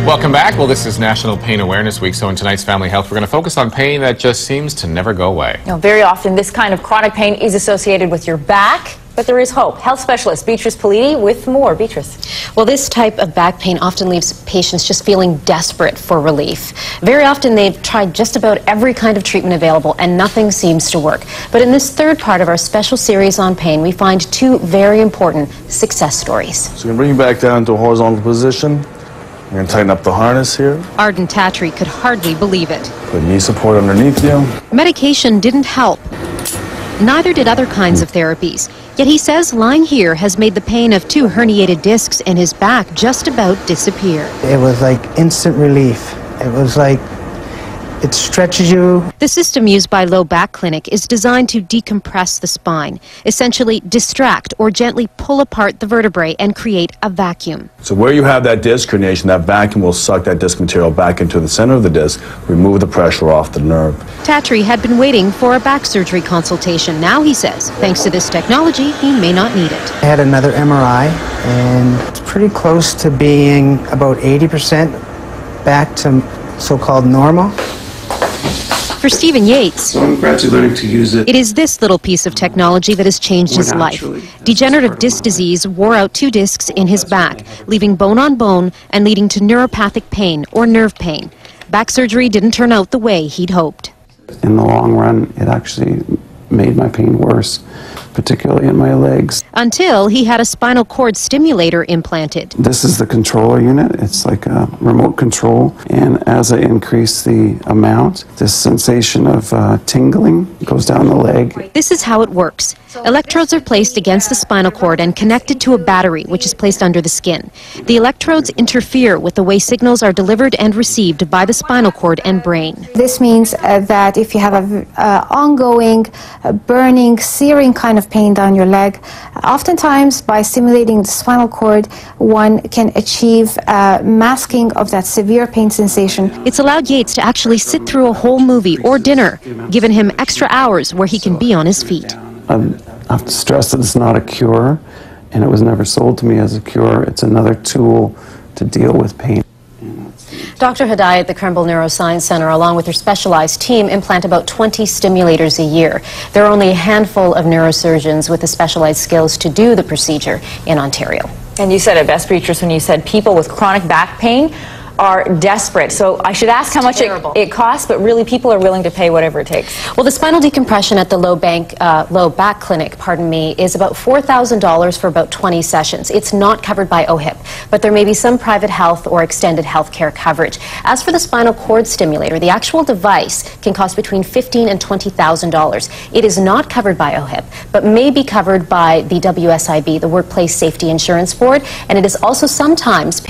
Welcome back. Well, this is National Pain Awareness Week, so in tonight's Family Health, we're going to focus on pain that just seems to never go away. Now, very often, this kind of chronic pain is associated with your back, but there is hope. Health specialist Beatrice Blvd with more. Beatrice. Well, this type of back pain often leaves patients just feeling desperate for relief. Very often, they've tried just about every kind of treatment available, and nothing seems to work. But in this third part of our special series on pain, we find two very important success stories. So we're going to bring you back down to a horizontal position. We're going to tighten up the harness here. Arden Tatry could hardly believe it. Put knee support underneath you. Medication didn't help. Neither did other kinds of therapies. Yet he says lying here has made the pain of two herniated discs in his back just about disappear. It was like instant relief. It was like it stretches you. The system used by Low Back Clinic is designed to decompress the spine, essentially distract or gently pull apart the vertebrae and create a vacuum. So where you have that disc herniation, that vacuum will suck that disc material back into the center of the disc, remove the pressure off the nerve. Tatry had been waiting for a back surgery consultation. Now he says, thanks to this technology, he may not need it. I had another MRI, and it's pretty close to being about 80% back to so-called normal. For Stephen Yates, I'm gradually learning to use it. It is this little piece of technology that has changed his life. Degenerative disc disease wore out two discs in his back, leaving bone on bone and leading to neuropathic pain or nerve pain. Back surgery didn't turn out the way he'd hoped. In the long run, it actually made my pain worse, particularly in my legs. Until he had a spinal cord stimulator implanted. This is the controller unit. It's like a remote control, and as I increase the amount, this sensation of tingling goes down the leg. This is how it works. Electrodes are placed against the spinal cord and connected to a battery, which is placed under the skin. The electrodes interfere with the way signals are delivered and received by the spinal cord and brain. This means that if you have an ongoing, burning, searing kind of pain down your leg, oftentimes by stimulating the spinal cord, one can achieve masking of that severe pain sensation. It's allowed Yates to actually sit through a whole movie or dinner, given him extra hours where he can be on his feet. I have to stress that it's not a cure, and it was never sold to me as a cure. It's another tool to deal with pain. Dr. Hadai at the Krembil Neuroscience Center, along with her specialized team, implant about 20 stimulators a year. There are only a handful of neurosurgeons with the specialized skills to do the procedure in Ontario. And you said it best, Beatrice, when you said people with chronic back pain are desperate. So I should ask how much it costs, but really people are willing to pay whatever it takes. Well, the spinal decompression at the Low Back Clinic, is about $4,000 for about 20 sessions. It's not covered by OHIP, but there may be some private health or extended health care coverage. As for the spinal cord stimulator, the actual device can cost between $15,000 and $20,000. It is not covered by OHIP, but may be covered by the WSIB, the Workplace Safety Insurance Board, and it is also sometimes